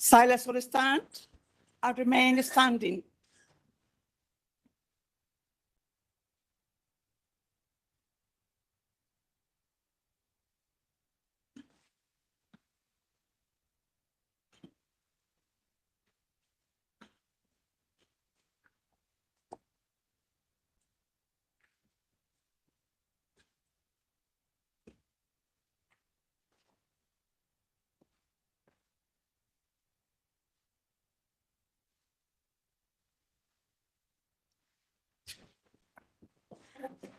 Silas will stand. I remain standing.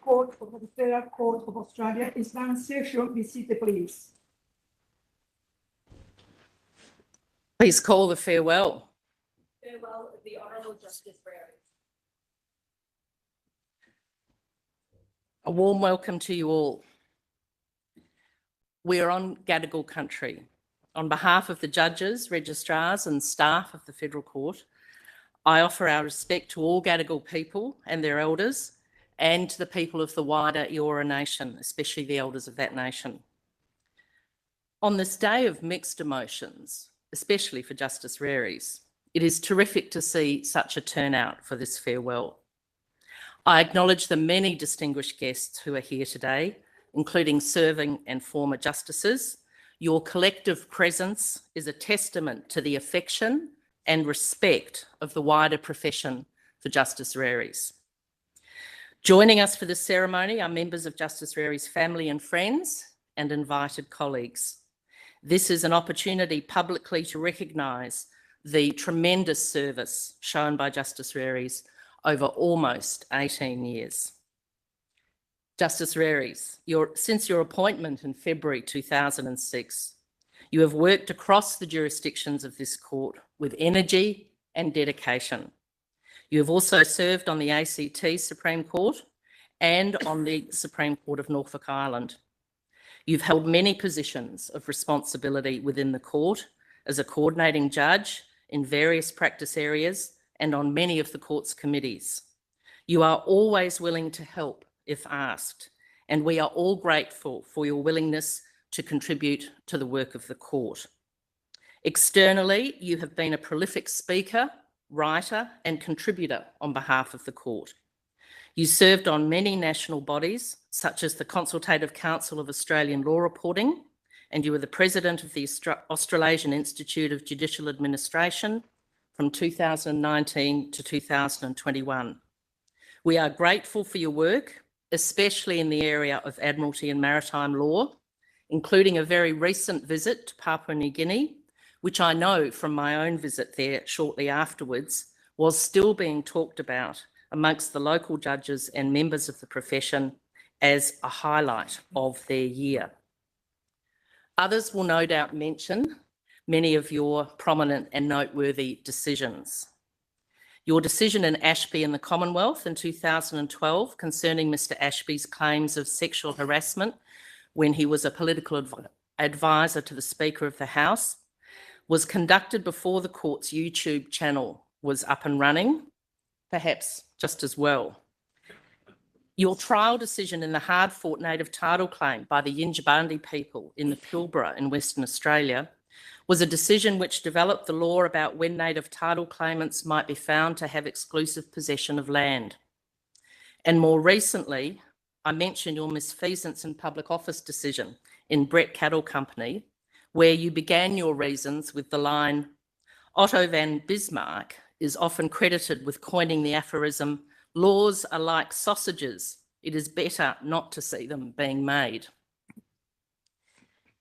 Court of the Federal Court of Australia is now in session. Be seated, please. Please call the farewell. Farewell of the Honourable Justice Rary. A warm welcome to you all. We are on Gadigal country. On behalf of the judges, registrars and staff of the Federal Court, I offer our respect to all Gadigal people and their elders and to the people of the wider Eora Nation, especially the elders of that nation. On this day of mixed emotions, especially for Justice Raries, it is terrific to see such a turnout for this farewell. I acknowledge the many distinguished guests who are here today, including serving and former justices. Your collective presence is a testament to the affection and respect of the wider profession for Justice Raries. Joining us for this ceremony are members of Justice Raries' family and friends and invited colleagues. This is an opportunity publicly to recognise the tremendous service shown by Justice Raries over almost 18 years. Justice Raries, since your appointment in February 2006, you have worked across the jurisdictions of this court with energy and dedication. You have also served on the ACT Supreme Court and on the Supreme Court of Norfolk Island. You've held many positions of responsibility within the court as a coordinating judge in various practice areas and on many of the court's committees. You are always willing to help if asked, and we are all grateful for your willingness to contribute to the work of the court. Externally, you have been a prolific speaker, writer and contributor on behalf of the court. You served on many national bodies, such as the Consultative Council of Australian Law Reporting, and you were the president of the Australasian Institute of Judicial Administration from 2019 to 2021. We are grateful for your work, especially in the area of Admiralty and Maritime Law, including a very recent visit to Papua New Guinea, which I know from my own visit there shortly afterwards was still being talked about amongst the local judges and members of the profession as a highlight of their year. Others will no doubt mention many of your prominent and noteworthy decisions. Your decision in Ashby and the Commonwealth in 2012 concerning Mr Ashby's claims of sexual harassment when he was a political advisor to the Speaker of the House was conducted before the court's YouTube channel was up and running, perhaps just as well. Your trial decision in the hard-fought native title claim by the Yindjibarndi people in the Pilbara in Western Australia was a decision which developed the law about when native title claimants might be found to have exclusive possession of land. And more recently, I mentioned your misfeasance in public office decision in Brett Cattle Company, where you began your reasons with the line, Otto van Bismarck is often credited with coining the aphorism, laws are like sausages, it is better not to see them being made.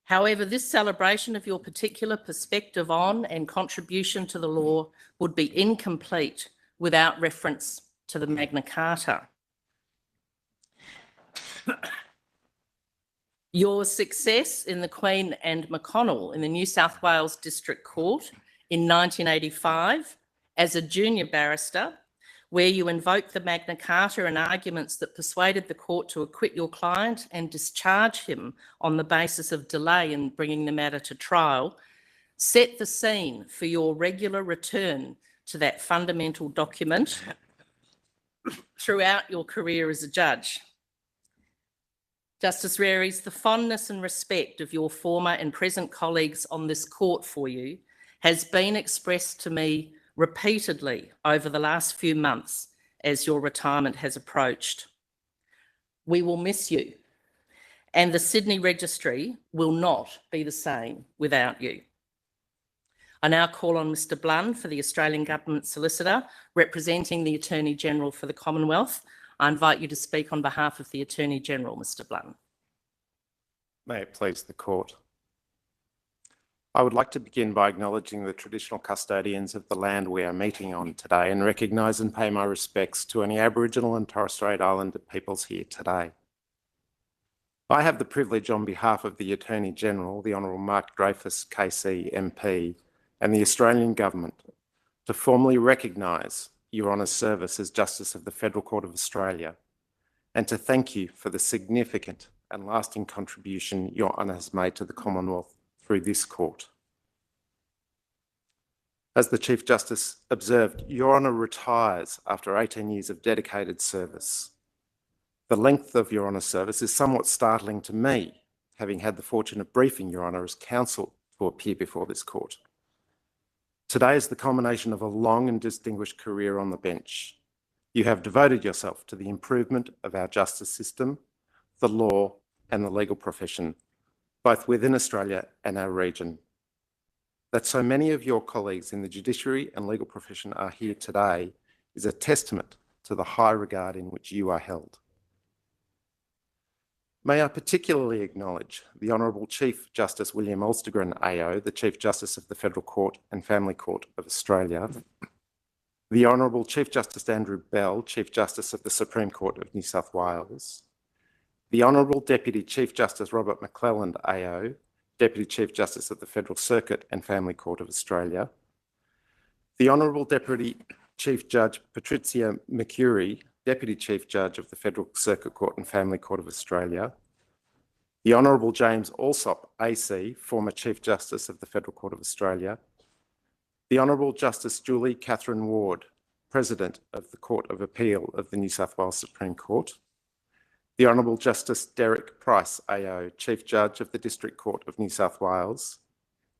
However, this celebration of your particular perspective on and contribution to the law would be incomplete without reference to the Magna Carta. Your success in the Queen and McConnell in the New South Wales District Court in 1985 as a junior barrister, where you invoked the Magna Carta in arguments that persuaded the court to acquit your client and discharge him on the basis of delay in bringing the matter to trial, set the scene for your regular return to that fundamental document throughout your career as a judge. Justice Raries, the fondness and respect of your former and present colleagues on this court for you has been expressed to me repeatedly over the last few months as your retirement has approached. We will miss you, and the Sydney Registry will not be the same without you. I now call on Mr Blunn for the Australian Government Solicitor representing the Attorney-General for the Commonwealth. I invite you to speak on behalf of the Attorney-General, Mr Blunn. May it please the Court. I would like to begin by acknowledging the traditional custodians of the land we are meeting on today and recognise and pay my respects to any Aboriginal and Torres Strait Islander peoples here today. I have the privilege on behalf of the Attorney-General, the Honourable Mark Dreyfus KC MP, and the Australian Government to formally recognise Your Honour's service as Justice of the Federal Court of Australia and to thank you for the significant and lasting contribution Your Honour has made to the Commonwealth through this court. As the Chief Justice observed, Your Honour retires after 18 years of dedicated service. The length of Your Honour's service is somewhat startling to me, having had the fortune of briefing Your Honour as counsel to appear before this court. Today is the culmination of a long and distinguished career on the bench. You have devoted yourself to the improvement of our justice system, the law and the legal profession, both within Australia and our region. That so many of your colleagues in the judiciary and legal profession are here today is a testament to the high regard in which you are held. May I particularly acknowledge the Honourable Chief Justice William Alstergren AO, the Chief Justice of the Federal Court and Family Court of Australia, the Honourable Chief Justice Andrew Bell, Chief Justice of the Supreme Court of New South Wales, the Honourable Deputy Chief Justice Robert McClelland AO, Deputy Chief Justice of the Federal Circuit and Family Court of Australia, the Honourable Deputy Chief Judge Patricia McCurry, Deputy Chief Judge of the Federal Circuit Court and Family Court of Australia, the Honourable James Alsop AC, former Chief Justice of the Federal Court of Australia, the Honourable Justice Julie Catherine Ward, President of the Court of Appeal of the New South Wales Supreme Court, the Honourable Justice Derek Price AO, Chief Judge of the District Court of New South Wales,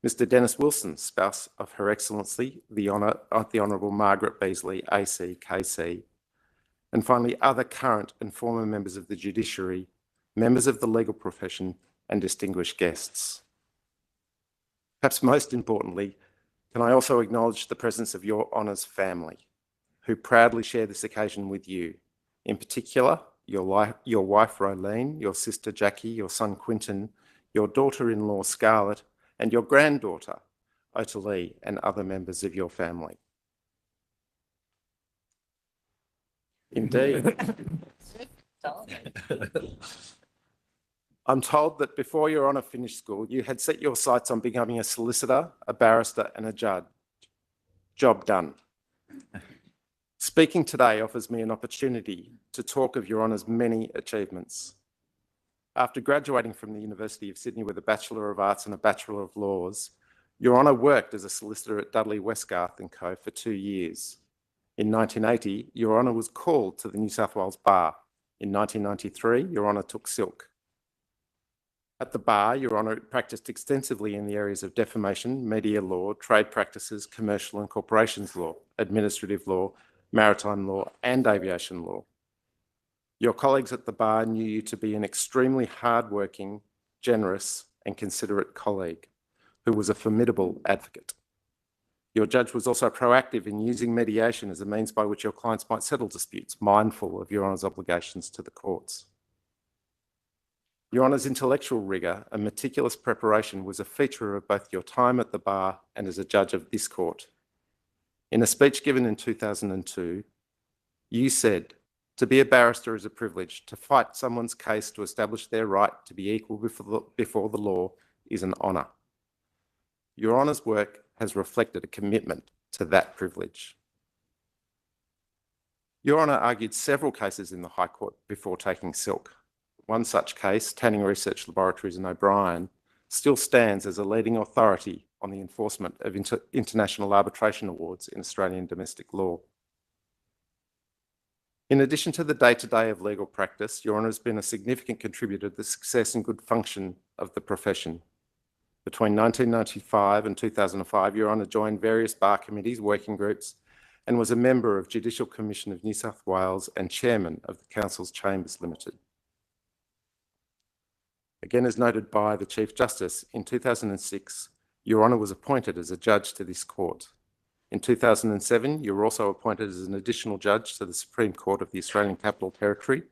Mr Dennis Wilson, spouse of Her Excellency, the Honourable Margaret Beasley AC KC, and finally other current and former members of the judiciary, members of the legal profession and distinguished guests. Perhaps most importantly, can I also acknowledge the presence of Your Honour's family, who proudly share this occasion with you, in particular your wife Rolene, your sister Jackie, your son Quinton, your daughter-in-law Scarlett, and your granddaughter Otalie, and other members of your family. Indeed. I'm told that before Your Honour finished school, you had set your sights on becoming a solicitor, a barrister and a judge. Job done. Speaking today offers me an opportunity to talk of Your Honour's many achievements. After graduating from the University of Sydney with a Bachelor of Arts and a Bachelor of Laws, Your Honour worked as a solicitor at Dudley Westgarth & Co for 2 years. In 1980, Your Honour was called to the New South Wales Bar. In 1993, Your Honour took silk. At the Bar, Your Honour practised extensively in the areas of defamation, media law, trade practices, commercial and corporations law, administrative law, maritime law and aviation law. Your colleagues at the Bar knew you to be an extremely hard-working, generous and considerate colleague who was a formidable advocate. Your judge was also proactive in using mediation as a means by which your clients might settle disputes, mindful of Your Honour's obligations to the courts. Your Honour's intellectual rigour and meticulous preparation was a feature of both your time at the Bar and as a judge of this court. In a speech given in 2002, you said, "To be a barrister is a privilege. To fight someone's case to establish their right to be equal before the law is an honour." Your Honour's work has reflected a commitment to that privilege. Your Honour argued several cases in the High Court before taking silk. One such case, Tanning Research Laboratories and O'Brien, still stands as a leading authority on the enforcement of international arbitration awards in Australian domestic law. In addition to the day-to-day of legal practice, Your Honour has been a significant contributor to the success and good function of the profession. Between 1995 and 2005, Your Honour joined various bar committees, working groups, and was a member of Judicial Commission of New South Wales and chairman of the Council's Chambers Limited. Again, as noted by the Chief Justice, in 2006, Your Honour was appointed as a judge to this court. In 2007, you were also appointed as an additional judge to the Supreme Court of the Australian Capital Territory,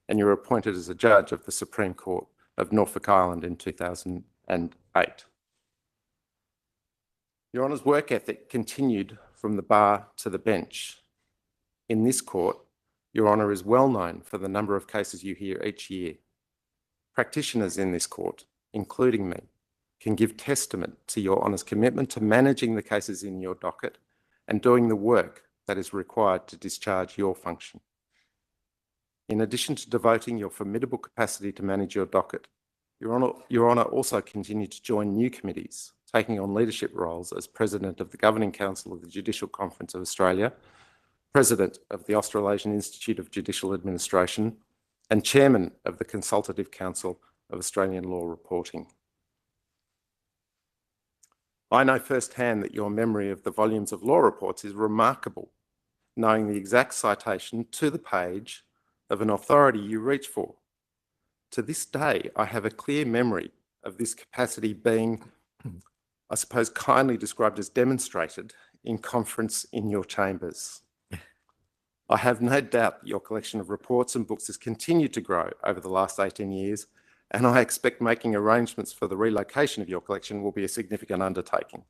and you were appointed as a judge of the Supreme Court of Norfolk Island in 2008. Your Honour's work ethic continued from the bar to the bench. In this court, Your Honour is well known for the number of cases you hear each year. Practitioners in this court, including me, can give testament to Your Honour's commitment to managing the cases in your docket and doing the work that is required to discharge your function. In addition to devoting your formidable capacity to manage your docket, Your Honour also continued to join new committees, taking on leadership roles as President of the Governing Council of the Judicial Conference of Australia, President of the Australasian Institute of Judicial Administration, and Chairman of the Consultative Council of Australian Law Reporting. I know firsthand that your memory of the volumes of law reports is remarkable, knowing the exact citation to the page of an authority you reach for. To this day, I have a clear memory of this capacity being, I suppose, kindly described as demonstrated in conference in your chambers. I have no doubt that your collection of reports and books has continued to grow over the last 18 years, and I expect making arrangements for the relocation of your collection will be a significant undertaking.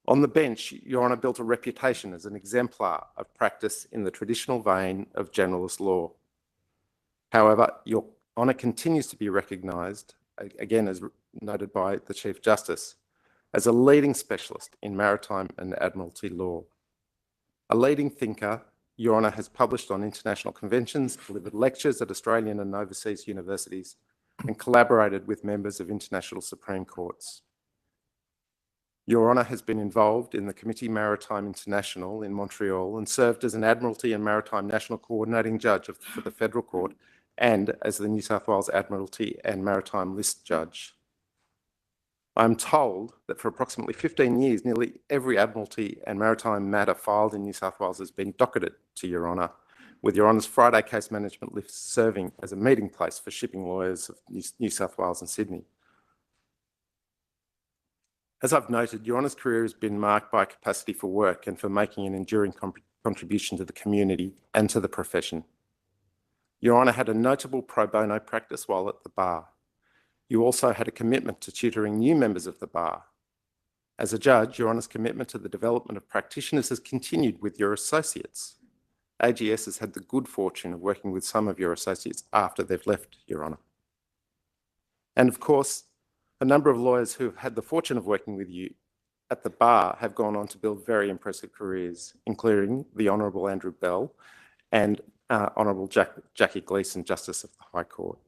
On the bench, Your Honour built a reputation as an exemplar of practice in the traditional vein of generalist law. However, Your Honour continues to be recognised, again as noted by the Chief Justice, as a leading specialist in maritime and admiralty law. A leading thinker, Your Honour has published on international conventions, delivered lectures at Australian and overseas universities, and collaborated with members of international Supreme Courts. Your Honour has been involved in the Committee Maritime International in Montreal and served as an Admiralty and Maritime National Coordinating Judge for the Federal Court and as the New South Wales Admiralty and Maritime List Judge. I am told that for approximately 15 years, nearly every Admiralty and Maritime matter filed in New South Wales has been docketed to Your Honour, with Your Honour's Friday case management list serving as a meeting place for shipping lawyers of New South Wales and Sydney. As I've noted, Your Honour's career has been marked by capacity for work and for making an enduring contribution to the community and to the profession. Your Honour had a notable pro bono practice while at the bar. You also had a commitment to tutoring new members of the bar. As a judge, Your Honour's commitment to the development of practitioners has continued with your associates. AGS has had the good fortune of working with some of your associates after they've left, Your Honour. And of course, a number of lawyers who have had the fortune of working with you at the bar have gone on to build very impressive careers, including the Honourable Andrew Bell and Honourable Jackie Gleeson, Justice of the High Court.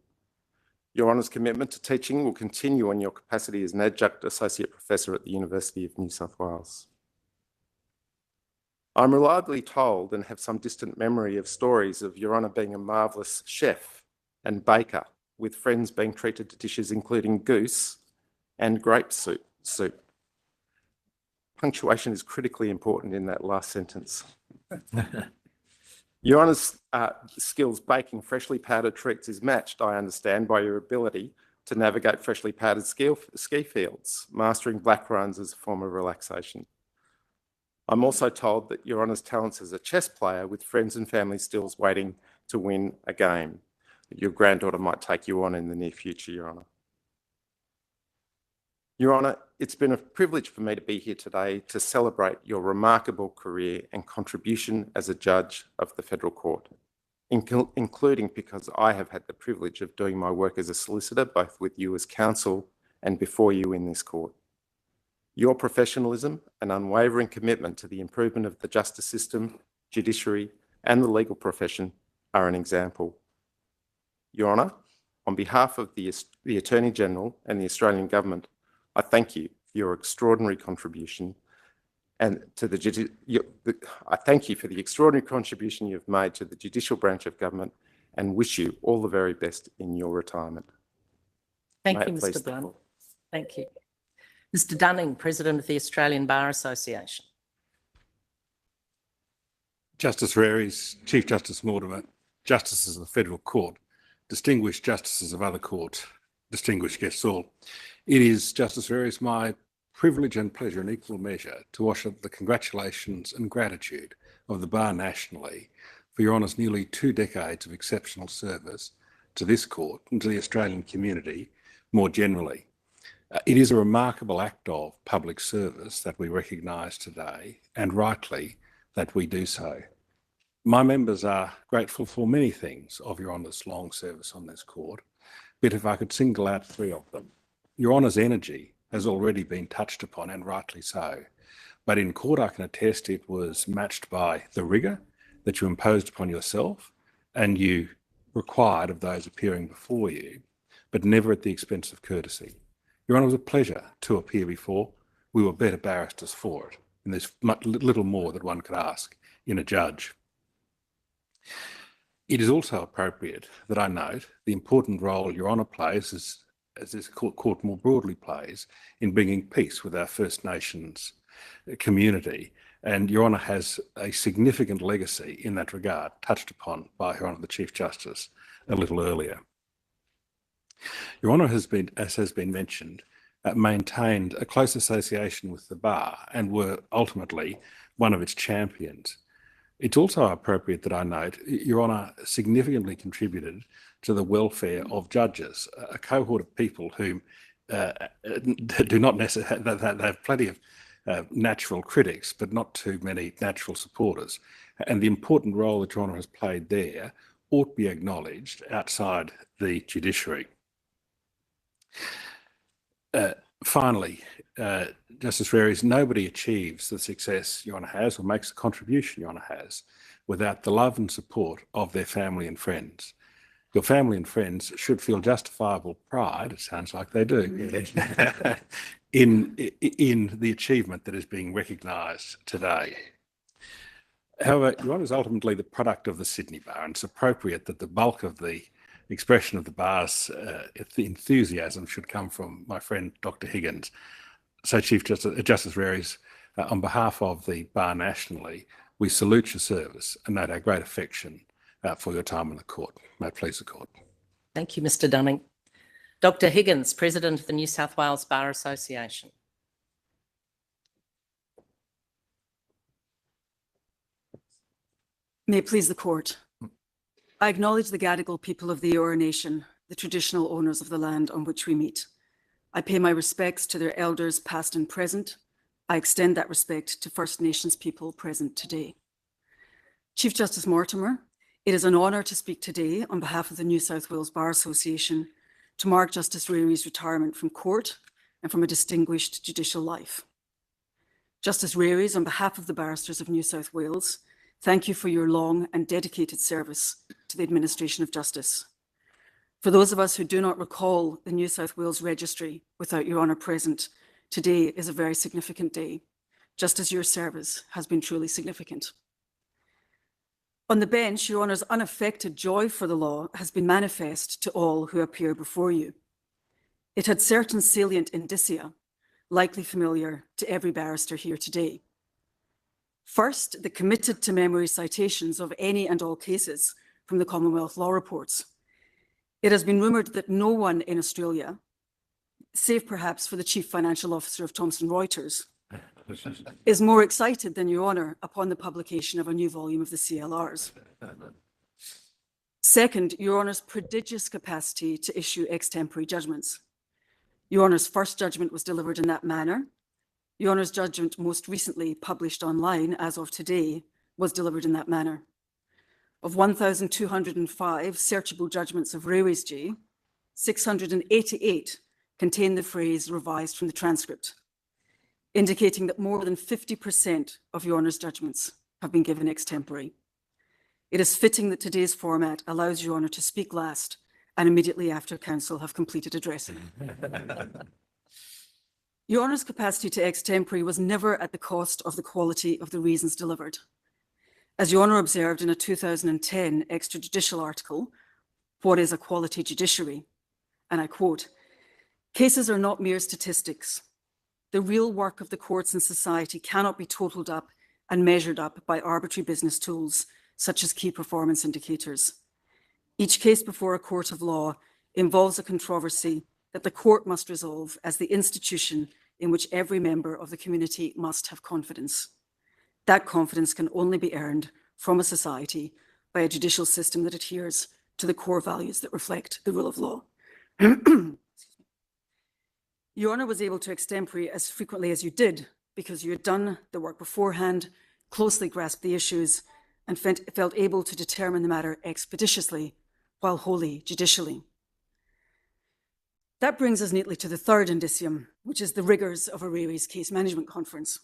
Your Honour's commitment to teaching will continue in your capacity as an Adjunct Associate Professor at the University of New South Wales. I'm reliably told and have some distant memory of stories of Your Honour being a marvellous chef and baker, with friends being treated to dishes including goose and grape soup. Punctuation is critically important in that last sentence. Your Honour's skills baking freshly powdered treats is matched, I understand, by your ability to navigate freshly powdered ski fields, mastering black runs as a form of relaxation. I'm also told that Your Honour's talents as a chess player with friends and family still waiting to win a game. Your granddaughter might take you on in the near future, Your Honour. Your Honour, it's been a privilege for me to be here today to celebrate your remarkable career and contribution as a judge of the Federal Court, including because I have had the privilege of doing my work as a solicitor, both with you as counsel and before you in this court. Your professionalism and unwavering commitment to the improvement of the justice system, judiciary, and the legal profession are an example. Your Honour, on behalf of the Attorney General and the Australian Government, I thank you for your extraordinary contribution and I thank you for the extraordinary contribution you've made to the judicial branch of government and wish you all the very best in your retirement. Thank May you, it please Mr. the Blunt. court. Thank you. Mr. Dunning, President of the Australian Bar Association. Justice Reres, Chief Justice Mortimer, Justices of the Federal Court, distinguished Justices of other courts, distinguished guests all. It is, Justice Reres, my privilege and pleasure in equal measure to offer the congratulations and gratitude of the Bar nationally for Your Honour's nearly 2 decades of exceptional service to this court and to the Australian community more generally. It is a remarkable act of public service that we recognise today, and rightly that we do so. My members are grateful for many things of Your Honour's long service on this court, but if I could single out 3 of them. Your Honour's energy has already been touched upon, and rightly so, but in court I can attest it was matched by the rigour that you imposed upon yourself and you required of those appearing before you, but never at the expense of courtesy. Your Honour, it was a pleasure to appear before. We were better barristers for it, and there's little more that one could ask in a judge. It is also appropriate that I note the important role Your Honour plays, as this court more broadly plays, in bringing peace with our First Nations community. And Your Honour has a significant legacy in that regard, touched upon by Your Honour the Chief Justice a little earlier. Your Honour has been, as has been mentioned, maintained a close association with the Bar and were ultimately one of its champions. It's also appropriate that I note Your Honour significantly contributed to the welfare of judges, a cohort of people whom do not necessarily, they have plenty of natural critics, but not too many natural supporters. And the important role that Your Honour has played there ought to be acknowledged outside the judiciary. Finally, Justice Reres, nobody achieves the success Your Honour has or makes the contribution Your Honour has without the love and support of their family and friends. Your family and friends should feel justifiable pride, it sounds like they do, in the achievement that is being recognised today. However, Your Honour is ultimately the product of the Sydney Bar, and it's appropriate that the bulk of the expression of the Bar's enthusiasm should come from my friend Dr. Higgins. So Chief Justice Reres, on behalf of the Bar nationally, we salute your service and note our great affection for your time in the court. May it please the court. Thank you, Mr. Dunning. Dr. Higgins, President of the New South Wales Bar Association. May it please the court. I acknowledge the Gadigal people of the Eora Nation, the traditional owners of the land on which we meet. I pay my respects to their elders past and present. I extend that respect to First Nations people present today. Chief Justice Mortimer, it is an honour to speak today on behalf of the New South Wales Bar Association to mark Justice Reres' retirement from court and from a distinguished judicial life. Justice Reres, on behalf of the barristers of New South Wales, thank you for your long and dedicated service to the administration of justice. For those of us who do not recall the New South Wales Registry without Your Honour present, today is a very significant day, just as your service has been truly significant. On the bench, Your Honour's unaffected joy for the law has been manifest to all who appear before you. It had certain salient indicia, likely familiar to every barrister here today. First, the committed to memory citations of any and all cases from the Commonwealth law reports. It has been rumoured that no one in Australia, save perhaps for the Chief Financial Officer of Thomson Reuters, is more excited than Your Honour upon the publication of a new volume of the CLRs. Second, Your Honour's prodigious capacity to issue extempore judgments. Your Honour's first judgment was delivered in that manner. Your Honour's judgment, most recently published online as of today, was delivered in that manner. Of 1,205 searchable judgments of Reres J, 688 contain the phrase revised from the transcript, indicating that more than 50% of Your Honour's judgments have been given extempore. It is fitting that today's format allows Your Honour to speak last and immediately after counsel have completed addressing. Your Honour's capacity to extempore was never at the cost of the quality of the reasons delivered. As Your Honour observed in a 2010 extrajudicial article, What is a Quality Judiciary? And I quote, Cases are not mere statistics. The real work of the courts and society cannot be totaled up and measured up by arbitrary business tools, such as key performance indicators. Each case before a court of law involves a controversy that the court must resolve as the institution in which every member of the community must have confidence. That confidence can only be earned from a society by a judicial system that adheres to the core values that reflect the rule of law. Your Honour was able to extempore as frequently as you did because you had done the work beforehand, closely grasped the issues, and felt able to determine the matter expeditiously while wholly judicially. That brings us neatly to the third indicium, which is the rigours of O'Reilly's case management conference.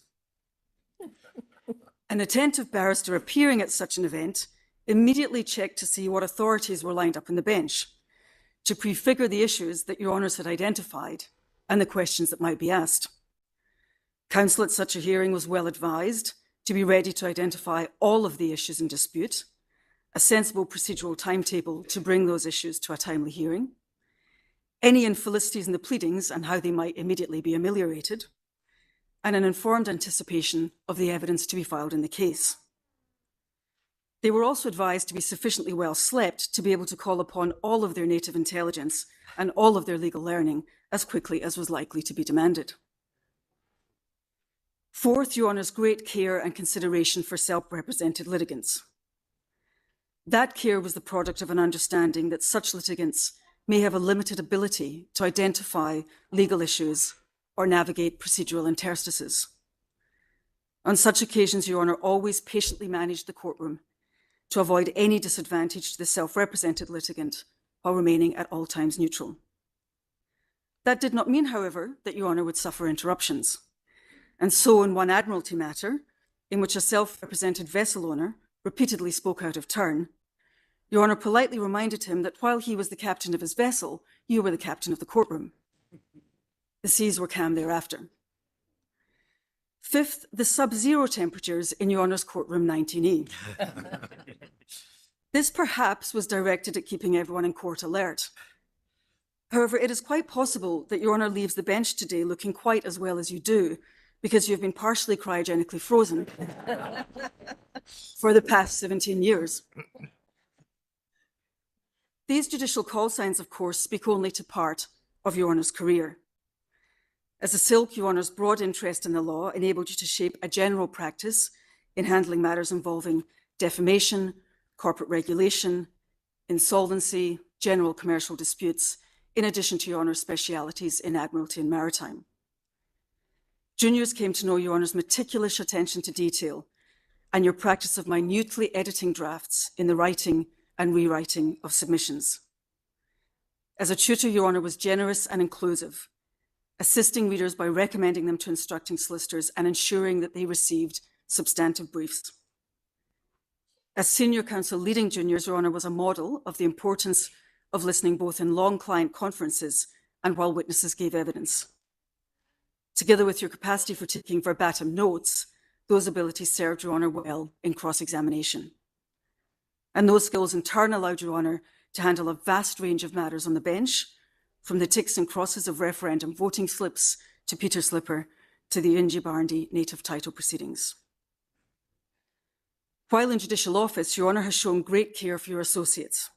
An attentive barrister appearing at such an event immediately checked to see what authorities were lined up on the bench, to prefigure the issues that Your Honours had identified and the questions that might be asked. Counsel at such a hearing was well advised to be ready to identify all of the issues in dispute, a sensible procedural timetable to bring those issues to a timely hearing, any infelicities in the pleadings and how they might immediately be ameliorated, and an informed anticipation of the evidence to be filed in the case. They were also advised to be sufficiently well slept to be able to call upon all of their native intelligence and all of their legal learning as quickly as was likely to be demanded. Fourth, Your Honour's great care and consideration for self-represented litigants. That care was the product of an understanding that such litigants may have a limited ability to identify legal issues or navigate procedural interstices. On such occasions, Your Honour always patiently managed the courtroom to avoid any disadvantage to the self-represented litigant while remaining at all times neutral. That did not mean, however, that Your Honour would suffer interruptions. And so in one Admiralty matter, in which a self-represented vessel owner repeatedly spoke out of turn, Your Honour politely reminded him that while he was the captain of his vessel, you were the captain of the courtroom. The seas were calm thereafter. Fifth, the sub-zero temperatures in Your Honour's courtroom 19E. This perhaps was directed at keeping everyone in court alert. However, it is quite possible that Your Honour leaves the bench today looking quite as well as you do, because you've been partially cryogenically frozen for the past 17 years. These judicial call signs, of course, speak only to part of Your Honour's career. As a silk, Your Honour's broad interest in the law enabled you to shape a general practice in handling matters involving defamation, corporate regulation, insolvency, general commercial disputes, in addition to Your Honour's specialities in Admiralty and Maritime. Juniors came to know Your Honour's meticulous attention to detail and your practice of minutely editing drafts in the writing and rewriting of submissions. As a tutor, Your Honour was generous and inclusive, assisting readers by recommending them to instructing solicitors and ensuring that they received substantive briefs. As senior counsel leading juniors, Your Honour was a model of the importance of listening both in long client conferences and while witnesses gave evidence. Together with your capacity for taking verbatim notes, those abilities served Your Honour well in cross-examination. And those skills in turn allowed Your Honour to handle a vast range of matters on the bench, from the ticks and crosses of referendum voting slips to Peter Slipper to the Inji native title proceedings. While in judicial office, Your Honour has shown great care for your associates.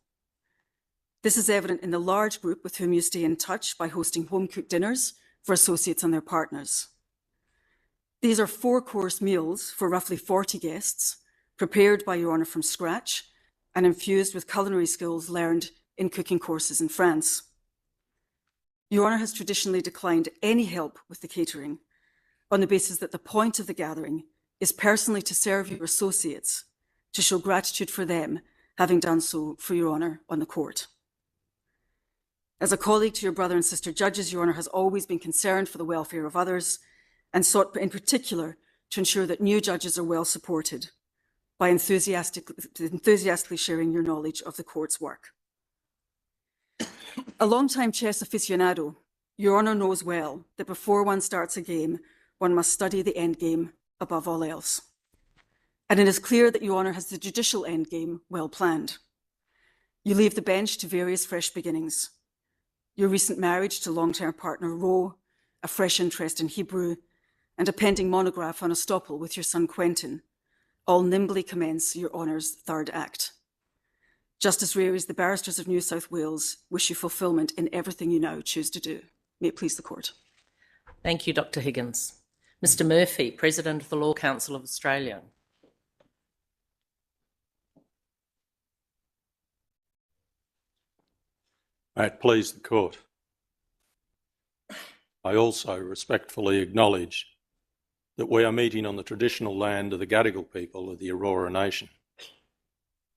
This is evident in the large group with whom you stay in touch by hosting home-cooked dinners for associates and their partners. These are 4-course meals for roughly 40 guests, prepared by Your Honour from scratch and infused with culinary skills learned in cooking courses in France. Your Honour has traditionally declined any help with the catering on the basis that the point of the gathering is personally to serve your associates, to show gratitude for them having done so for Your Honour on the court. As a colleague to your brother and sister judges, Your Honour has always been concerned for the welfare of others and sought in particular to ensure that new judges are well supported by enthusiastically sharing your knowledge of the court's work. A long-time chess aficionado, Your Honour knows well that before one starts a game, one must study the end game above all else. And it is clear that Your Honour has the judicial end game well planned. You leave the bench to various fresh beginnings. your recent marriage to long-term partner Ro, a fresh interest in Hebrew, and a pending monograph on estoppel with your son Quentin all nimbly commence your honours' third act. Justice Rearies, the barristers of New South Wales wish you fulfilment in everything you now choose to do. May it please the court. Thank you, Dr. Higgins. Mr. Murphy, President of the Law Council of Australia. May it please the court. I also respectfully acknowledge that we are meeting on the traditional land of the Gadigal people of the Eora Nation,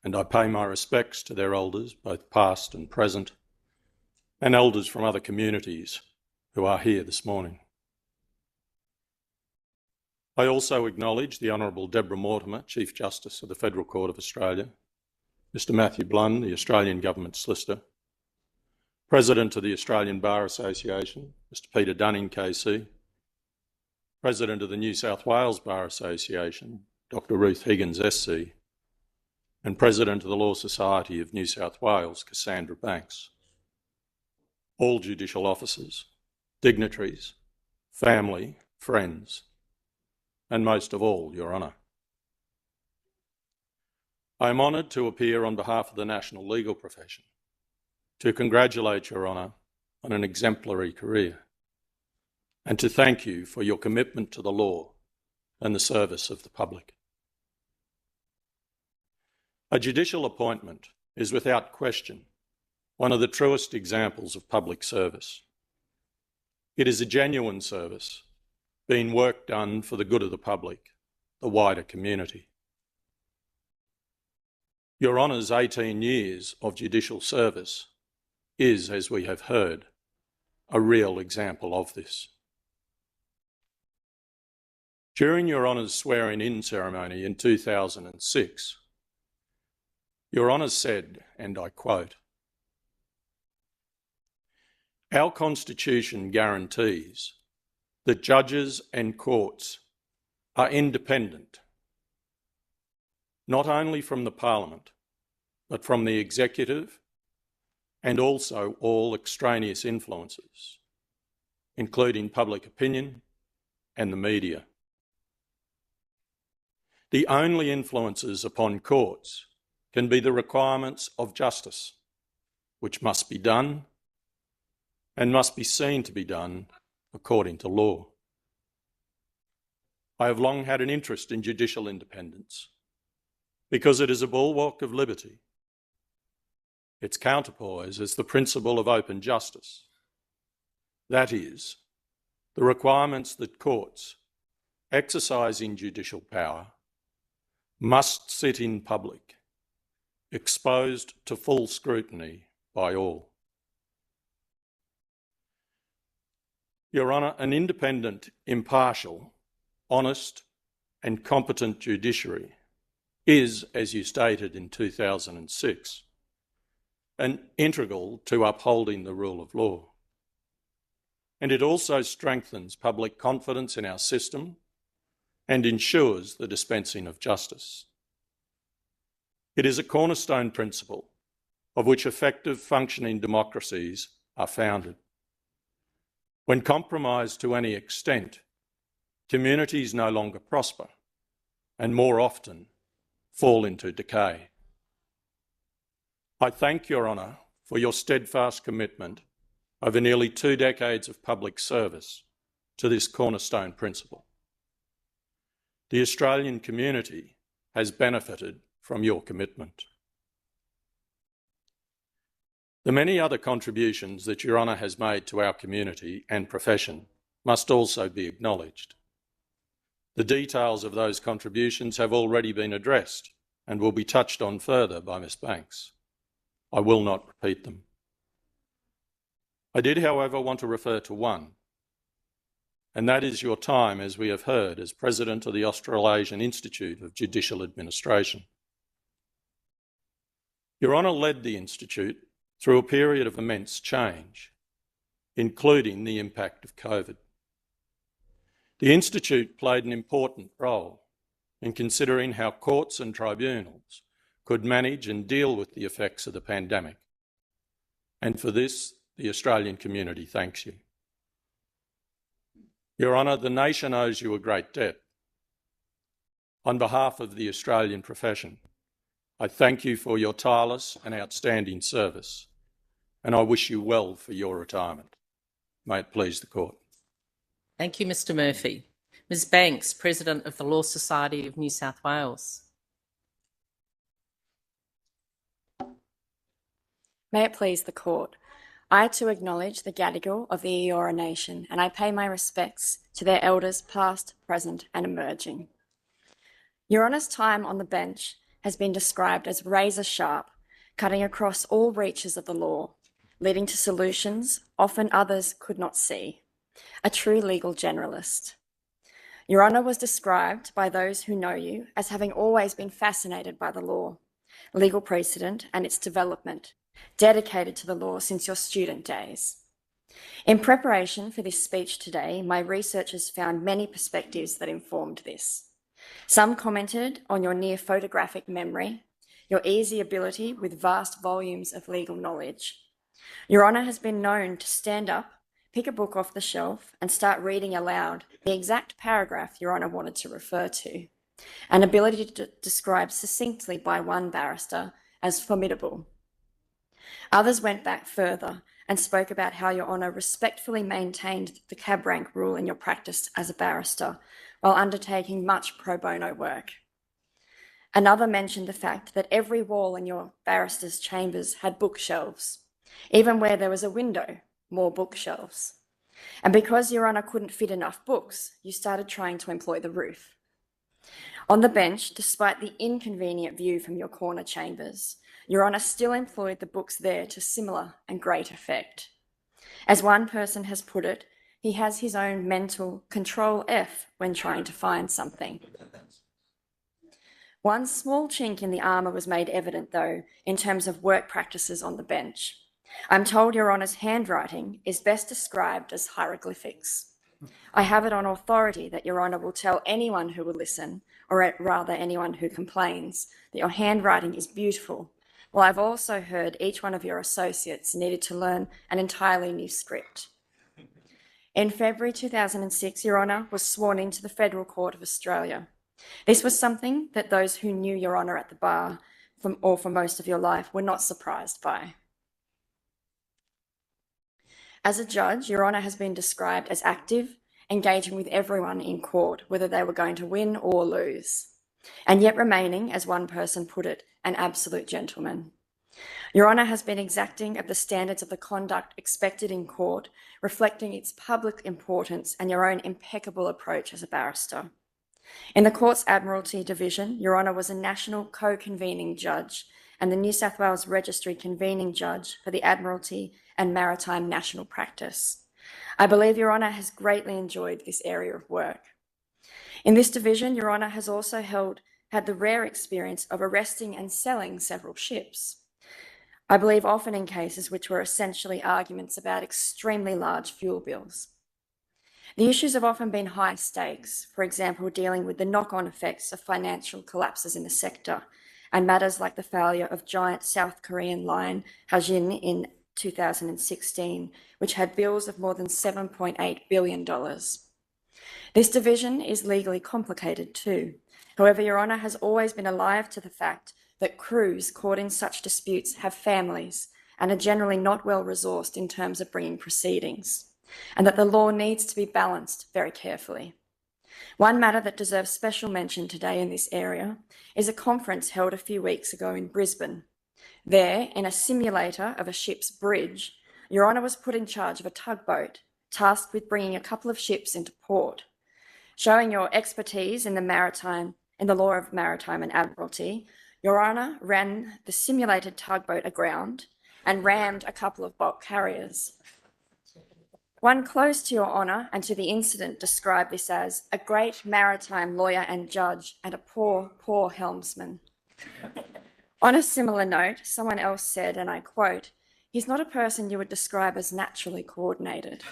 and I pay my respects to their elders, both past and present, and elders from other communities who are here this morning. I also acknowledge the Honourable Deborah Mortimer, Chief Justice of the Federal Court of Australia, Mr Matthew Blunn, the Australian Government Solicitor, President of the Australian Bar Association, Mr Peter Dunning KC, President of the New South Wales Bar Association, Dr Ruth Higgins SC, and President of the Law Society of New South Wales, Cassandra Banks. All judicial officers, dignitaries, family, friends, and most of all, Your Honour. I am honoured to appear on behalf of the national legal profession to congratulate Your Honour on an exemplary career and to thank you for your commitment to the law and the service of the public. A judicial appointment is without question one of the truest examples of public service. It is a genuine service, being work done for the good of the public, the wider community. Your Honour's 18 years of judicial service is, as we have heard, a real example of this. During Your Honour's swearing-in ceremony in 2006, Your Honour said, and I quote, "Our Constitution guarantees that judges and courts are independent, not only from the Parliament, but from the executive and also all extraneous influences, including public opinion and the media. The only influences upon courts can be the requirements of justice, which must be done and must be seen to be done according to law. I have long had an interest in judicial independence because it is a bulwark of liberty. Its counterpoise is the principle of open justice. That is, the requirements that courts exercising judicial power must sit in public, exposed to full scrutiny by all. Your Honour, an independent, impartial, honest and competent judiciary is, as you stated in 2006, an integral to upholding the rule of law. And it also strengthens public confidence in our system and ensures the dispensing of justice. It is a cornerstone principle of which effective functioning democracies are founded. When compromised to any extent, communities no longer prosper and more often fall into decay. I thank Your Honour for your steadfast commitment over nearly 2 decades of public service to this cornerstone principle. The Australian community has benefited from your commitment. The many other contributions that Your Honour has made to our community and profession must also be acknowledged. The details of those contributions have already been addressed and will be touched on further by Ms Banks. I will not repeat them. I did, however, want to refer to one, and that is your time, as we have heard, as President of the Australasian Institute of Judicial Administration. Your Honour led the Institute through a period of immense change, including the impact of COVID. The Institute played an important role in considering how courts and tribunals could manage and deal with the effects of the pandemic. And for this, the Australian community thanks you. Your Honour, the nation owes you a great debt. On behalf of the Australian profession, I thank you for your tireless and outstanding service, and I wish you well for your retirement. May it please the Court. Thank you, Mr Murphy. Ms Banks, President of the Law Society of New South Wales. May it please the Court. I too acknowledge the Gadigal of the Eora Nation, and I pay my respects to their elders past, present and emerging. Your Honour's time on the bench has been described as razor sharp, cutting across all reaches of the law, leading to solutions often others could not see. A true legal generalist. Your Honour was described by those who know you as having always been fascinated by the law, legal precedent and its development, dedicated to the law since your student days. In preparation for this speech today, my researchers found many perspectives that informed this. Some commented on your near photographic memory, your easy ability with vast volumes of legal knowledge. Your Honour has been known to stand up, pick a book off the shelf and start reading aloud the exact paragraph Your Honour wanted to refer to, an ability to describe succinctly by one barrister as formidable. Others went back further and spoke about how Your Honour respectfully maintained the cab rank rule in your practice as a barrister while undertaking much pro bono work. Another mentioned the fact that every wall in your barrister's chambers had bookshelves. Even where there was a window, more bookshelves. And because Your Honour couldn't fit enough books, you started trying to employ the roof. On the bench, despite the inconvenient view from your corner chambers, Your Honour still employed the books there to similar and great effect. As one person has put it, he has his own mental Control F when trying to find something. One small chink in the armour was made evident, though, in terms of work practices on the bench. I'm told Your Honour's handwriting is best described as hieroglyphics. I have it on authority that Your Honour will tell anyone who will listen, or rather anyone who complains, that your handwriting is beautiful. Well, I've also heard each one of your associates needed to learn an entirely new script. In February 2006, Your Honour was sworn into the Federal Court of Australia. This was something that those who knew Your Honour at the bar, or for most of your life, were not surprised by. As a judge, Your Honour has been described as active, engaging with everyone in court, whether they were going to win or lose, and yet remaining, as one person put it, an absolute gentleman. Your Honour has been exacting of the standards of the conduct expected in court, reflecting its public importance and your own impeccable approach as a barrister. In the Court's Admiralty Division, Your Honour was a national co-convening judge and the New South Wales Registry convening judge for the Admiralty and Maritime National Practice. I believe Your Honour has greatly enjoyed this area of work. In this division, Your Honour has also had the rare experience of arresting and selling several ships. I believe often in cases which were essentially arguments about extremely large fuel bills. The issues have often been high stakes, for example, dealing with the knock-on effects of financial collapses in the sector and matters like the failure of giant South Korean line Hajin in 2016, which had bills of more than $7.8 billion. This division is legally complicated too. However, Your Honour has always been alive to the fact that crews caught in such disputes have families and are generally not well resourced in terms of bringing proceedings, and that the law needs to be balanced very carefully. One matter that deserves special mention today in this area is a conference held a few weeks ago in Brisbane. There, in a simulator of a ship's bridge, Your Honour was put in charge of a tugboat, tasked with bringing a couple of ships into port. Showing your expertise in the law of maritime and admiralty, Your Honour ran the simulated tugboat aground and rammed a couple of bulk carriers. One close to Your Honour and to the incident described this as a great maritime lawyer and judge and a poor, poor helmsman. On a similar note, someone else said, and I quote, "He's not a person you would describe as naturally coordinated."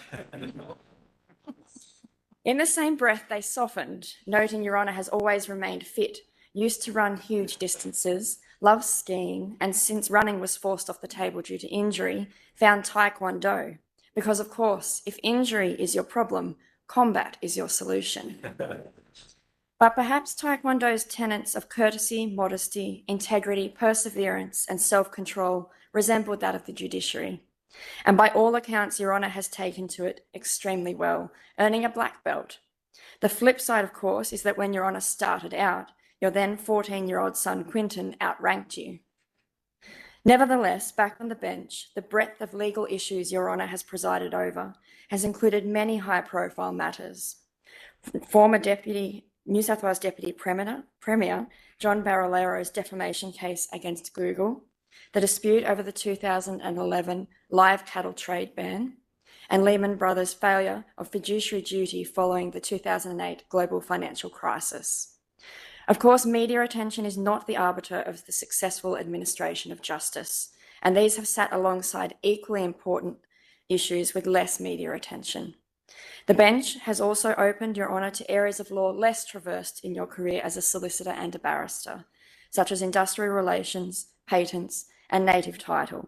In the same breath, they softened, noting Your Honour has always remained fit, used to run huge distances, loves skiing, and since running was forced off the table due to injury, found Taekwondo. Because, of course, if injury is your problem, combat is your solution. But perhaps Taekwondo's tenets of courtesy, modesty, integrity, perseverance, and self-control resembled that of the judiciary. And by all accounts, Your Honour has taken to it extremely well, earning a black belt. The flip side, of course, is that when Your Honour started out, your then 14-year-old son Quinton outranked you. Nevertheless, back on the bench, the breadth of legal issues Your Honour has presided over has included many high-profile matters. Former New South Wales Deputy Premier John Barilaro's defamation case against Google, the dispute over the 2011 live cattle trade ban, and Lehman Brothers' failure of fiduciary duty following the 2008 global financial crisis. Of course, media attention is not the arbiter of the successful administration of justice, and these have sat alongside equally important issues with less media attention. The bench has also opened Your Honour to areas of law less traversed in your career as a solicitor and a barrister, such as industrial relations, patents, and native title.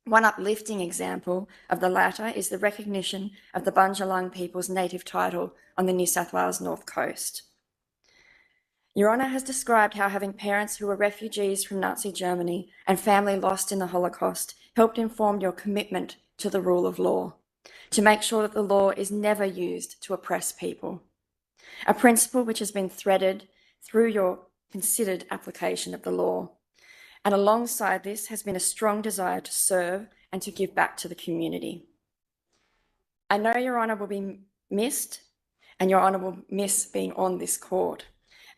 One uplifting example of the latter is the recognition of the Bundjalung people's native title on the New South Wales North Coast. Your Honour has described how having parents who were refugees from Nazi Germany and family lost in the Holocaust helped inform your commitment to the rule of law, to make sure that the law is never used to oppress people. A principle which has been threaded through your considered application of the law. And alongside this has been a strong desire to serve and to give back to the community. I know Your Honour will be missed, and Your Honour will miss being on this court,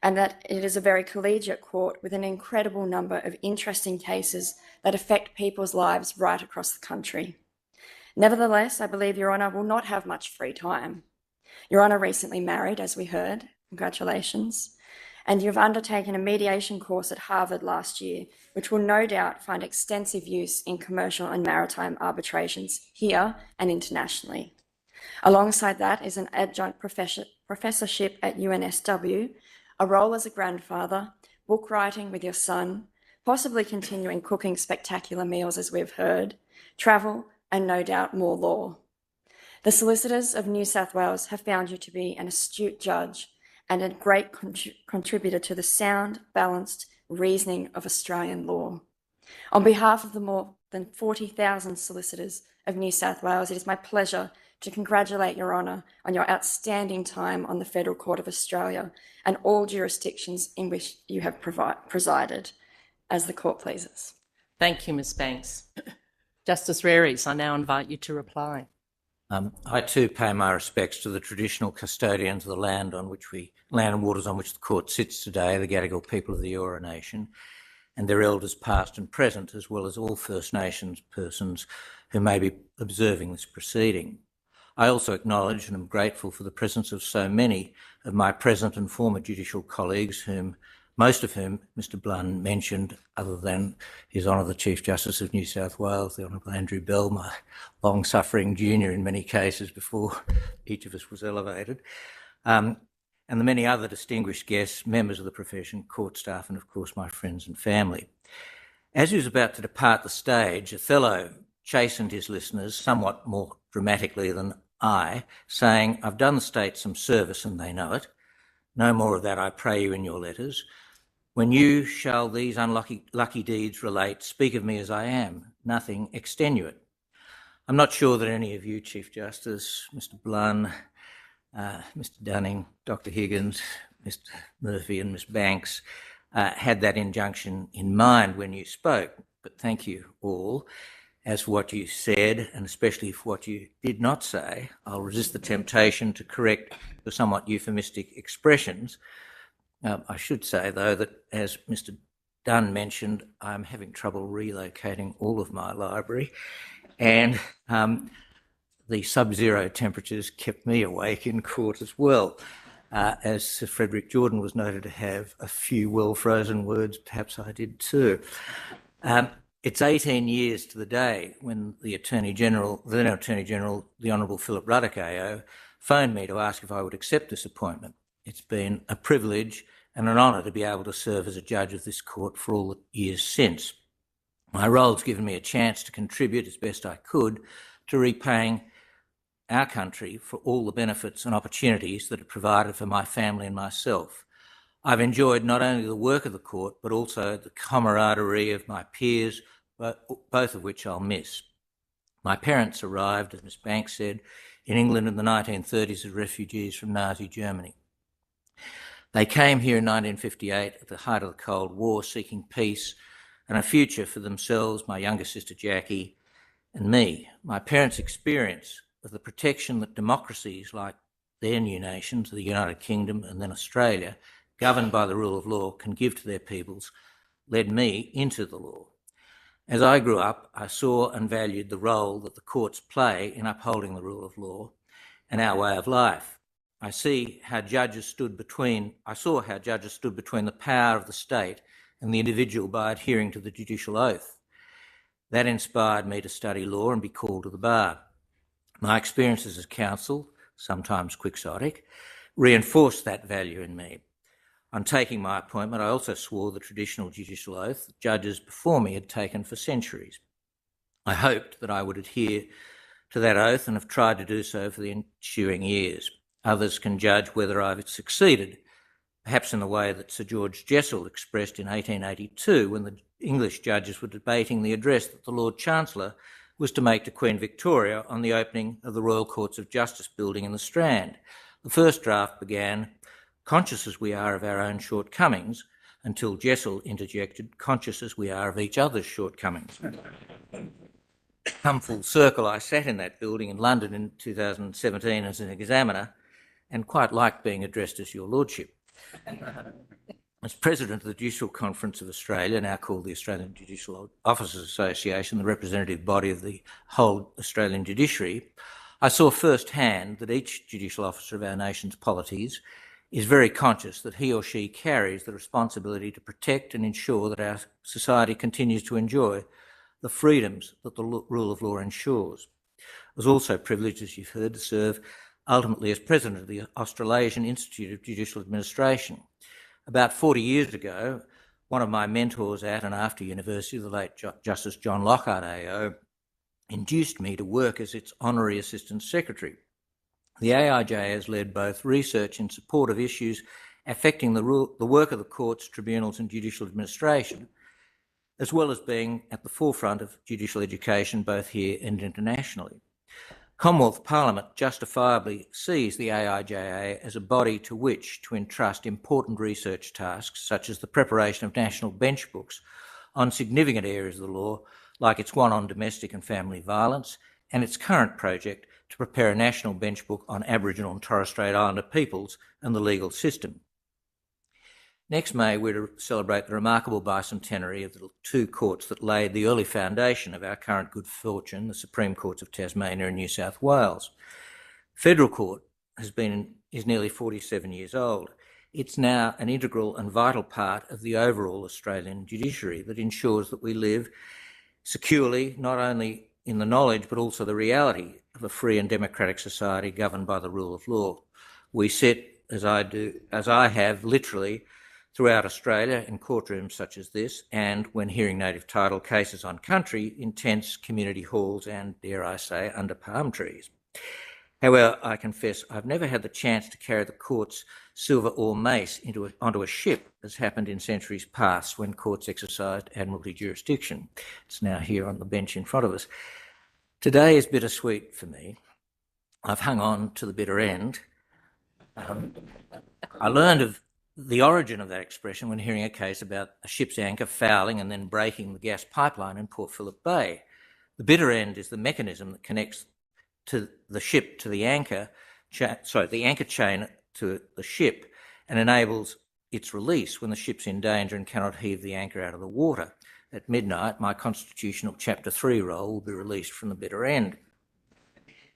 and that it is a very collegiate court with an incredible number of interesting cases that affect people's lives right across the country. Nevertheless, I believe Your Honour will not have much free time. Your Honour recently married, as we heard. Congratulations. And you've undertaken a mediation course at Harvard last year, which will no doubt find extensive use in commercial and maritime arbitrations here and internationally. Alongside that is an adjunct professorship at UNSW, a role as a grandfather, book writing with your son, possibly continuing cooking spectacular meals as we've heard, travel, and no doubt more law. The solicitors of New South Wales have found you to be an astute judge and a great contributor to the sound, balanced reasoning of Australian law. On behalf of the more than 40,000 solicitors of New South Wales, it is my pleasure to congratulate Your Honour on your outstanding time on the Federal Court of Australia and all jurisdictions in which you have presided, as the court pleases. Thank you, Ms Banks. Justice Reries, I now invite you to reply. I too pay my respects to the traditional custodians of the land and waters on which the court sits today, the Gadigal people of the Eora Nation, and their elders past and present, as well as all First Nations persons who may be observing this proceeding. I also acknowledge and am grateful for the presence of so many of my present and former judicial colleagues, most of whom Mr Blunn mentioned, other than His Honour the Chief Justice of New South Wales, the Honourable Andrew Bell, my long-suffering junior in many cases before each of us was elevated, and the many other distinguished guests, members of the profession, court staff, and of course my friends and family. As he was about to depart the stage, Othello chastened his listeners somewhat more dramatically than I, saying, "I've done the state some service and they know it. No more of that, I pray you, in your letters. When you shall these lucky deeds relate, speak of me as I am, nothing extenuate." I'm not sure that any of you, Chief Justice, Mr Blunn, Mr Dunning, Dr Higgins, Mr Murphy and Ms Banks had that injunction in mind when you spoke, but thank you all. As for what you said, and especially for what you did not say, I'll resist the temptation to correct the somewhat euphemistic expressions. I should say, though, that as Mr Dunn mentioned, I'm having trouble relocating all of my library, and the sub-zero temperatures kept me awake in court as well, as Sir Frederick Jordan was noted to have a few well-frozen words. Perhaps I did too. It's 18 years to the day when the Attorney General, the Honourable Philip Ruddock AO, phoned me to ask if I would accept this appointment. It's been a privilege and an honour to be able to serve as a judge of this court for all the years since. My role's given me a chance to contribute as best I could to repaying our country for all the benefits and opportunities that it provided for my family and myself. I've enjoyed not only the work of the court, but also the camaraderie of my peers, both of which I'll miss. My parents arrived, as Ms. Banks said, in England in the 1930s as refugees from Nazi Germany. They came here in 1958 at the height of the Cold War, seeking peace and a future for themselves, my younger sister Jackie, and me. My parents' experience of the protection that democracies like their new nations, the United Kingdom and then Australia, governed by the rule of law, can give to their peoples, led me into the law. As I grew up, I saw and valued the role that the courts play in upholding the rule of law and our way of life. I saw how judges stood between the power of the state and the individual by adhering to the judicial oath. That inspired me to study law and be called to the bar. My experiences as counsel, sometimes quixotic, reinforced that value in me. On taking my appointment, I also swore the traditional judicial oath that judges before me had taken for centuries. I hoped that I would adhere to that oath and have tried to do so for the ensuing years. Others can judge whether I've succeeded, perhaps in the way that Sir George Jessel expressed in 1882 when the English judges were debating the address that the Lord Chancellor was to make to Queen Victoria on the opening of the Royal Courts of Justice building in the Strand. The first draft began, "Conscious as we are of our own shortcomings," until Jessel interjected, "conscious as we are of each other's shortcomings." Come full circle, I sat in that building in London in 2017 as an examiner and quite liked being addressed as Your Lordship. As President of the Judicial Conference of Australia, now called the Australian Judicial Officers Association, the representative body of the whole Australian judiciary, I saw firsthand that each judicial officer of our nation's polities is very conscious that he or she carries the responsibility to protect and ensure that our society continues to enjoy the freedoms that the rule of law ensures. I was also privileged, as you've heard, to serve ultimately as President of the Australasian Institute of Judicial Administration. About 40 years ago, one of my mentors at and after university, the late Justice John Lockhart AO, induced me to work as its Honorary Assistant Secretary. The AIJ has led both research in support of issues affecting the work of the courts, tribunals and judicial administration, as well as being at the forefront of judicial education both here and internationally. Commonwealth Parliament justifiably sees the AIJA as a body to which to entrust important research tasks, such as the preparation of national bench books on significant areas of the law, like its one on domestic and family violence, and its current project to prepare a national bench book on Aboriginal and Torres Strait Islander peoples and the legal system. Next May, we're to celebrate the remarkable bicentenary of the two courts that laid the early foundation of our current good fortune, the Supreme Courts of Tasmania and New South Wales. Federal Court is nearly 47 years old. It's now an integral and vital part of the overall Australian judiciary that ensures that we live securely, not only in the knowledge, but also the reality of a free and democratic society governed by the rule of law. We sit, as I have, literally throughout Australia in courtrooms such as this, and when hearing native title cases on country, in tents, community halls, and, dare I say, under palm trees. However, I confess I've never had the chance to carry the court's silver or mace onto a ship, as happened in centuries past when courts exercised admiralty jurisdiction. It's now here on the bench in front of us. Today is bittersweet for me. I've hung on to the bitter end. I learned of the origin of that expression when hearing a case about a ship's anchor fouling and then breaking the gas pipeline in Port Phillip Bay. The bitter end is the mechanism that connects to the ship to the anchor, the anchor chain to the ship, and enables its release when the ship's in danger and cannot heave the anchor out of the water. At midnight, my constitutional Chapter 3 role will be released from the bitter end.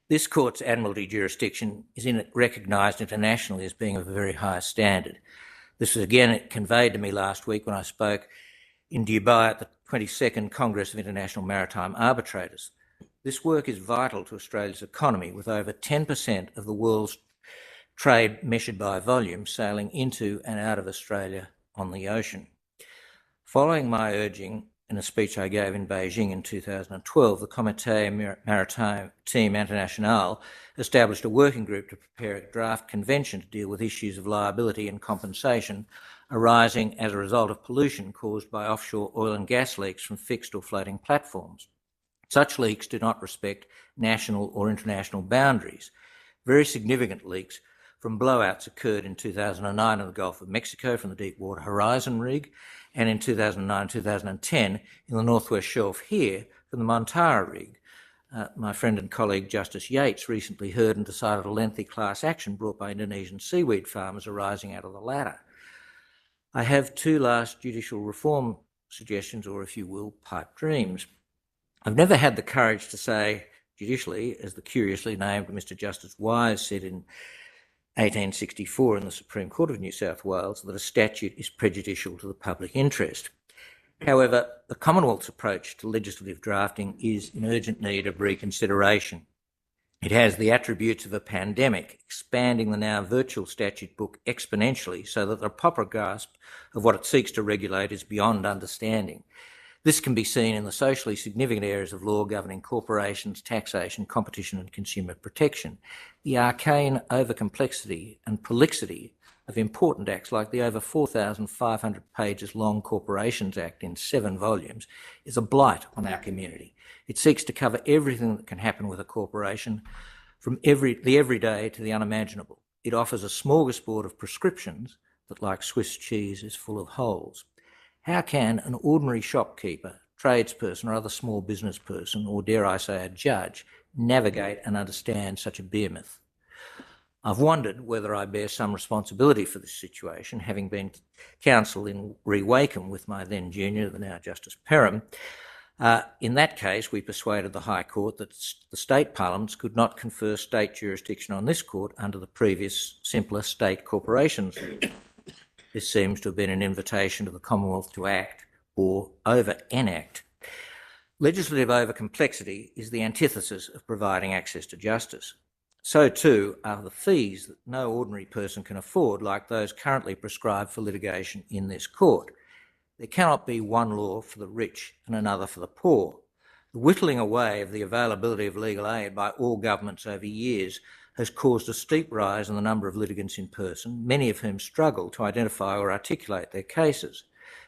This court's admiralty jurisdiction is recognised internationally as being of a very high standard. This was again conveyed to me last week when I spoke in Dubai at the 22nd Congress of International Maritime Arbitrators. This work is vital to Australia's economy, with over 10% of the world's trade measured by volume sailing into and out of Australia on the ocean. Following my urging in a speech I gave in Beijing in 2012, the Comité Maritime International established a working group to prepare a draft convention to deal with issues of liability and compensation arising as a result of pollution caused by offshore oil and gas leaks from fixed or floating platforms. Such leaks do not respect national or international boundaries. Very significant leaks from blowouts occurred in 2009 in the Gulf of Mexico from the Deepwater Horizon rig, and in 2009-2010 in the Northwest Shelf here from the Montara rig. My friend and colleague Justice Yates recently heard and decided a lengthy class action brought by Indonesian seaweed farmers arising out of the latter. I have two last judicial reform suggestions, or if you will, pipe dreams. I've never had the courage to say judicially, as the curiously named Mr. Justice Wise said in 1864 in the Supreme Court of New South Wales, that a statute is prejudicial to the public interest. However, the Commonwealth's approach to legislative drafting is in urgent need of reconsideration. It has the attributes of a pandemic, expanding the now virtual statute book exponentially so that the proper grasp of what it seeks to regulate is beyond understanding. This can be seen in the socially significant areas of law governing corporations, taxation, competition and consumer protection. The arcane overcomplexity and prolixity of important acts like the over 4,500 pages long Corporations Act in 7 volumes is a blight on our community. It seeks to cover everything that can happen with a corporation, from the everyday to the unimaginable. It offers a smorgasbord of prescriptions that, like Swiss cheese, is full of holes. How can an ordinary shopkeeper, tradesperson or other small business person, or dare I say a judge, navigate and understand such a behemoth? I've wondered whether I bear some responsibility for this situation, having been counsel in Re Wakeham with my then junior, the now Justice Perham. In that case, we persuaded the High Court that the state parliaments could not confer state jurisdiction on this court under the previous, simpler state corporations. This seems to have been an invitation to the Commonwealth to act or over-enact. Legislative overcomplexity is the antithesis of providing access to justice. So too are the fees that no ordinary person can afford, like those currently prescribed for litigation in this court. There cannot be one law for the rich and another for the poor. The whittling away of the availability of legal aid by all governments over years has caused a steep rise in the number of litigants in person, many of whom struggle to identify or articulate their cases.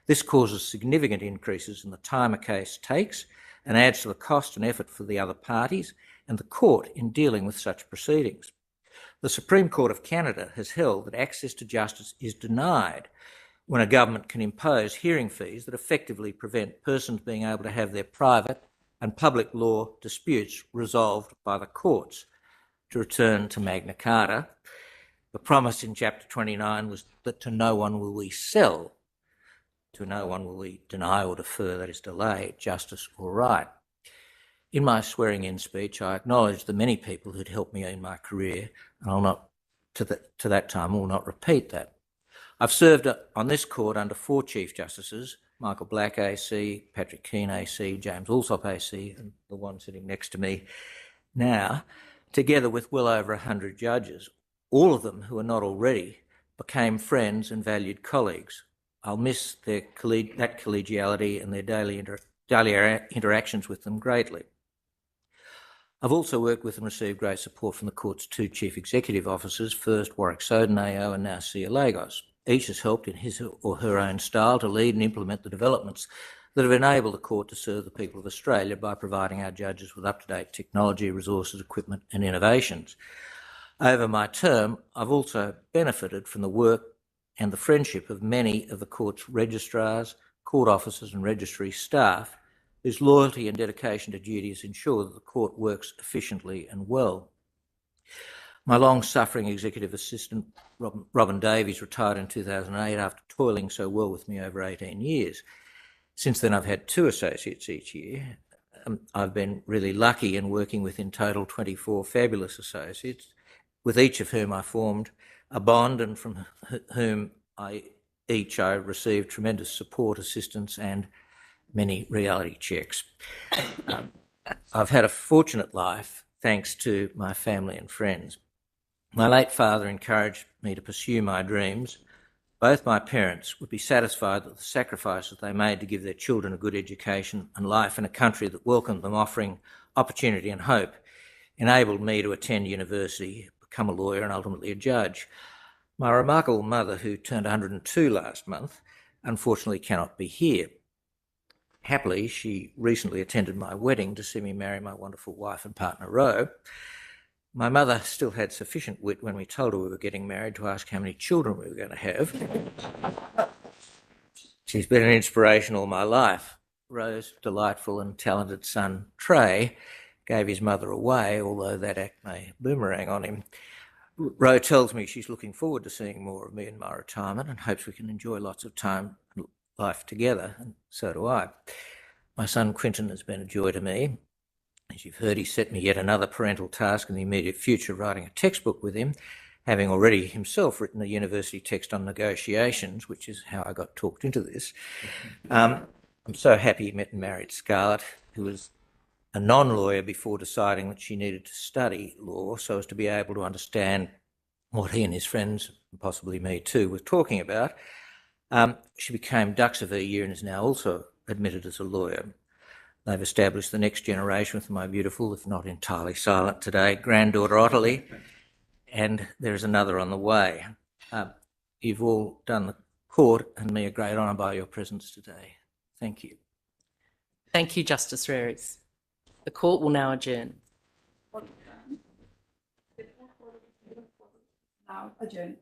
This causes significant increases in the time a case takes and adds to the cost and effort for the other parties and the court in dealing with such proceedings. The Supreme Court of Canada has held that access to justice is denied when a government can impose hearing fees that effectively prevent persons being able to have their private and public law disputes resolved by the courts. To return to Magna Carta, the promise in Chapter 29 was that to no one will we sell, to no one will we deny or defer, that is, delay, justice or right. In my swearing-in speech, I acknowledged the many people who'd helped me in my career, and I'll not, to that time, will not repeat that. I've served on this court under 4 Chief Justices, Michael Black AC, Patrick Keane AC, James Allsop AC, and the one sitting next to me now, together with well over 100 judges. All of them, who are not already, became friends and valued colleagues. I'll miss that collegiality and their daily interactions with them greatly. I've also worked with and received great support from the court's 2 chief executive officers, first Warwick Soden AO and now Sia Lagos. Each has helped in his or her own style to lead and implement the developments that have enabled the court to serve the people of Australia by providing our judges with up-to-date technology, resources, equipment and innovations. Over my term, I've also benefited from the work and the friendship of many of the court's registrars, court officers and registry staff, whose loyalty and dedication to duty has ensured that the court works efficiently and well. My long-suffering executive assistant, Robin Davies, retired in 2008 after toiling so well with me over 18 years. Since then, I've had 2 associates each year. I've been really lucky in working with, in total, 24 fabulous associates, with each of whom I formed a bond and from whom I received tremendous support, assistance and many reality checks. I've had a fortunate life thanks to my family and friends. My late father encouraged me to pursue my dreams. Both my parents would be satisfied that the sacrifices they made to give their children a good education and life in a country that welcomed them, offering opportunity and hope, enabled me to attend university, become a lawyer and ultimately a judge. My remarkable mother, who turned 102 last month, unfortunately cannot be here. Happily, she recently attended my wedding to see me marry my wonderful wife and partner, Ro. My mother still had sufficient wit when we told her we were getting married to ask how many children we were going to have. She's been an inspiration all my life. Ro's delightful and talented son, Trey, gave his mother away, although that act may boomerang on him. Ro tells me she's looking forward to seeing more of me in my retirement and hopes we can enjoy lots of time and life together, and so do I. My son Quinton has been a joy to me. As you've heard, he set me yet another parental task in the immediate future, writing a textbook with him, having already himself written a university text on negotiations, which is how I got talked into this. I'm so happy he met and married Scarlett, who was a non-lawyer before deciding that she needed to study law so as to be able to understand what he and his friends, and possibly me too, were talking about. She became Dux of her year and is now also admitted as a lawyer. They've established the next generation with my beautiful, if not entirely silent today, granddaughter Ottilie, and there is another on the way. You've all done the court and me a great honour by your presence today. Thank you. Thank you, Justice Reres. The court will now adjourn. Now adjourn.